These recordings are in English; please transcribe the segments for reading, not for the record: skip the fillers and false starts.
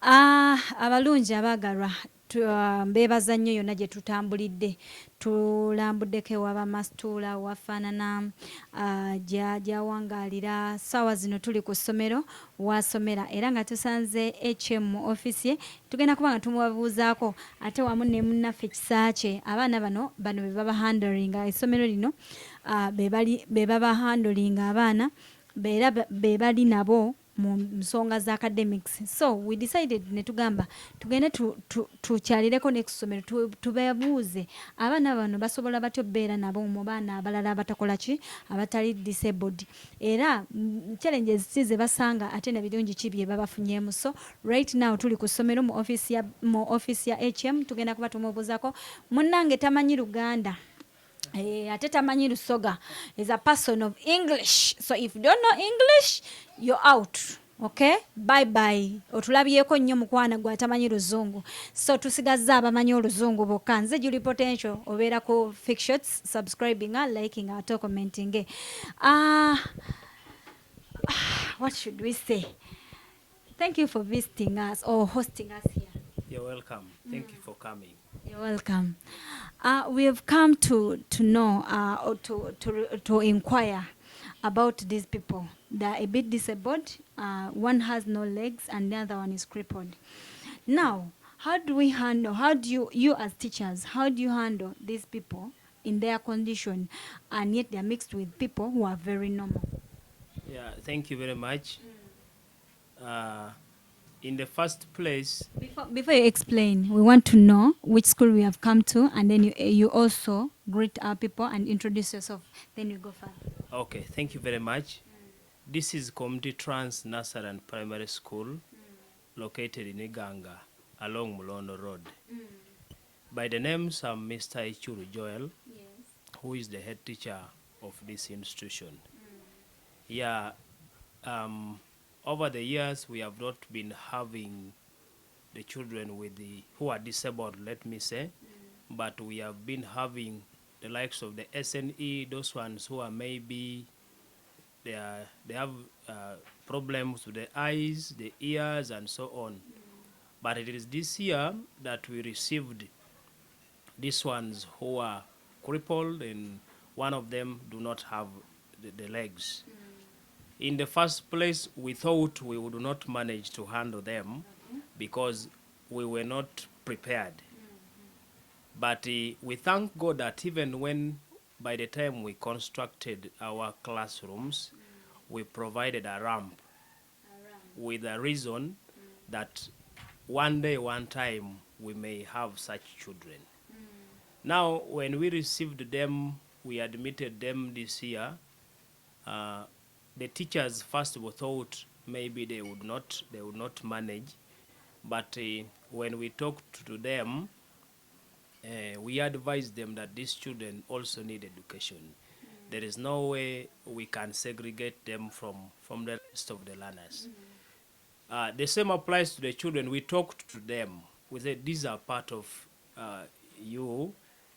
Abalungi abagalwa mbeebaza nnyo yonna gye tutambulidde tulambuddeko ewa masituula wafaanana gyawangaalira ssaawa zino tuli ku ssomero wasomera era nga tusanze HM mu ofisi ye tugenda kuba nga tumubabuuzaako ate wamu ne munnaffe Kisakye abaana bano be baba handlinga essomero lino be baba handlinga abaana era be bali nabo mu nsonga za academics. So we decided ne tugamba tugende tukyalireko next ssomero tubebuuze abaana bano basobola batyo beera nabo mu baana abalala abatakola ki abatali disabled era challenges ze basanga ate ne birungi ki bye babafunyemu. So right now tuli ku ssomero mu office ya HM tugenda kuba tumubuuzako munnange tamanyi Luganda ate tamanyi Lusoga is a person of English, so if you don't know English you're out. Okay, bye bye. Otulabyeko nnyo mukwana gwa tamanyi Luzungu, so tusigazza abamanyi Oluzungu bokka. Nze Julie Potential obeera ku Fix Shots, subscribing, liking, ate commenting. What should we say? Thank you for visiting us or hosting us here. You're welcome. Thank you for coming. You're welcome. We have come to know or to inquire about these people. They are a bit disabled. One has no legs and the other one is crippled. Now, how do we handle, how do you as teachers, how do you handle these people in their condition and yet they are mixed with people who are very normal? Yeah, thank you very much. In the first place, before you explain, we want to know which school we have come to, and then you also greet our people and introduce yourself. Then you go further. Okay, thank you very much. This is Community Trans Nursery and Primary School, located in Agamba, along Mulondo Road. By the names, I'm Mr. Ichuru Joel, who is the head teacher of this institution. Yeah. Over the years, we have not been having the children who are disabled, let me say, but we have been having the likes of the SNE, those ones who are maybe they have problems with the eyes, the ears, and so on. But it is this year that we received these ones who are crippled, and one of them do not have the legs. In the first place, we thought we would not manage to handle them because we were not prepared. But we thank God that even when, by the time we constructed our classrooms, we provided a ramp with a reason that one day, one time, we may have such children. Now, when we received them, we admitted them this year. The teachers first of all thought maybe they would not manage, but when we talked to them, we advised them that these children also need education. There is no way we can segregate them from the rest of the learners. The same applies to the children. We talked to them. We said these are part of you,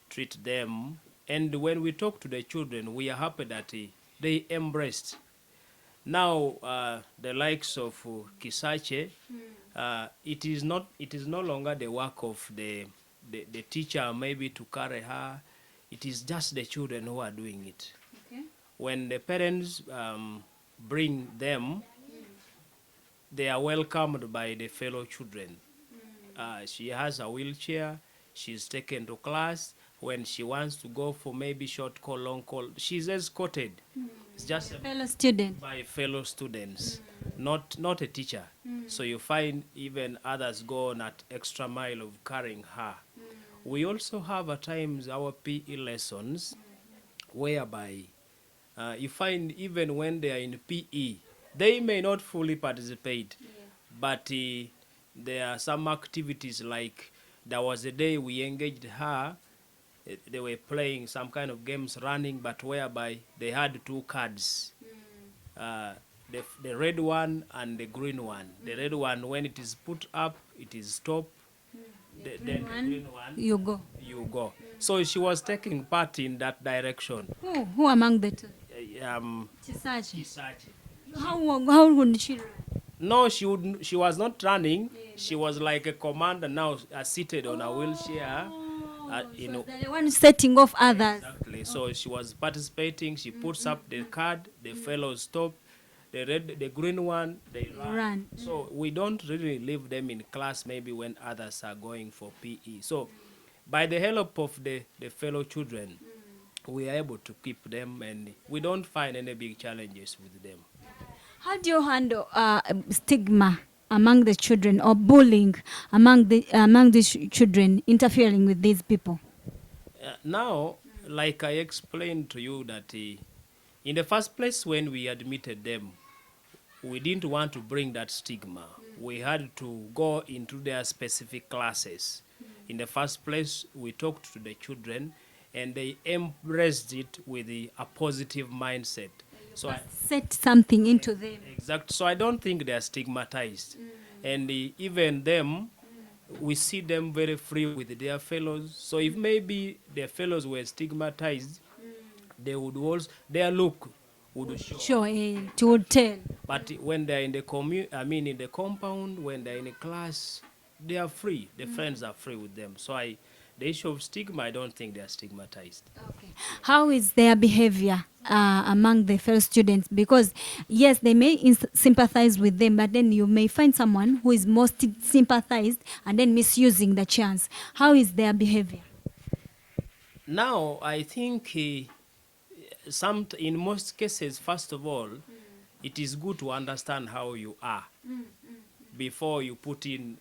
treat them. And when we talk to the children, we are happy that they embraced. Now, the likes of Kisakye, it is no longer the work of the teacher maybe to carry her. It is just the children who are doing it. Okay. When the parents bring them, they are welcomed by the fellow children. She has a wheelchair. She's taken to class. When she wants to go for maybe short call, long call, she's escorted. It's just fellow student. By fellow students, not a teacher. So you find even others go on that extra mile of carrying her. We also have at times our PE lessons, whereby you find even when they are in PE, they may not fully participate, but there are some activities like there was a day we engaged her. They were playing some kind of games running, but whereby they had two cards, the red one and the green one. The red one, when it is put up, it is stop. Then the green one, you go. So she was taking part in that direction. Who among the two? Kisakye. How would she run? No, she was not running. She was like a commander now, seated on a wheelchair. She was the one setting off others. Exactly. So she was participating. She puts up the card. The fellows stop. The green one, they run. So we don't really leave them in class. Maybe when others are going for PE. So by the help of the fellow children, we are able to keep them, and we don't find any big challenges with them. How do you handle stigma among the children or bullying among these children interfering with these people? Now, like I explained to you that in the first place when we admitted them, we didn't want to bring that stigma. We had to go into their specific classes. In the first place, we talked to the children and they embraced it with a positive mindset. So Set something into them. exact. So I don't think they are stigmatized. And even them, we see them very free with their fellows. So if maybe their fellows were stigmatized, they would also, their look would show. Sure, it would tell. But when they're in the in the compound, when they're in a class, they are free. The friends are free with them. So the issue of stigma, I don't think they are stigmatized. Okay. How is their behavior among the fellow students? Because yes, they may sympathize with them, but then you may find someone who is most sympathized and then misusing the chance. How is their behavior? Now, I think in most cases, first of all, it is good to understand how you are before you put in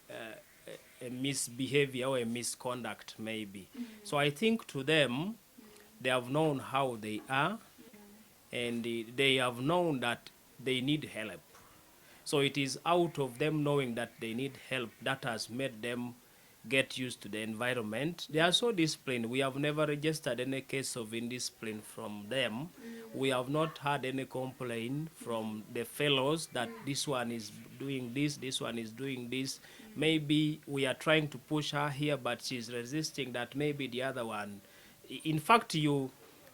a misbehavior or a misconduct, maybe. So I think to them, they have known how they are, and they have known that they need help. So it is out of them knowing that they need help that has made them get used to the environment. They are so disciplined. We have never registered any case of indiscipline from them. We have not had any complaint from the fellows that this one is doing this one is doing this. Maybe we are trying to push her here, but she's resisting that, maybe the other one. In fact,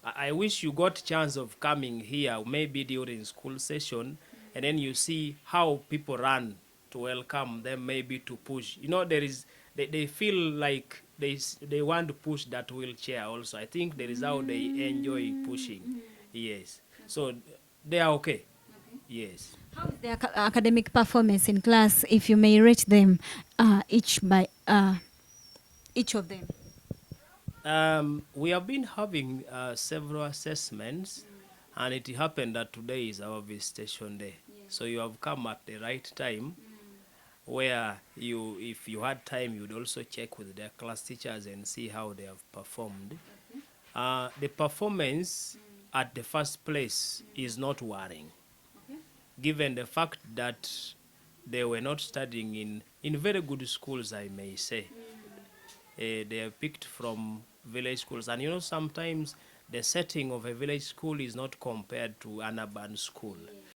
I wish you got chance of coming here, maybe during school session, and then you see how people run to welcome them, maybe to push. They feel like they want to push that wheelchair also. I think there is how they enjoy pushing. Yes. So they are okay. Yes. How is their academic performance in class, if you may rate them each of them? We have been having several assessments, and it happened that today is our visitation day. So you have come at the right time, where if you had time, you'd also check with their class teachers and see how they have performed. The performance at the first place is not worrying, given the fact that they were not studying in very good schools, I may say. They are picked from village schools. And sometimes the setting of a village school is not compared to an urban school.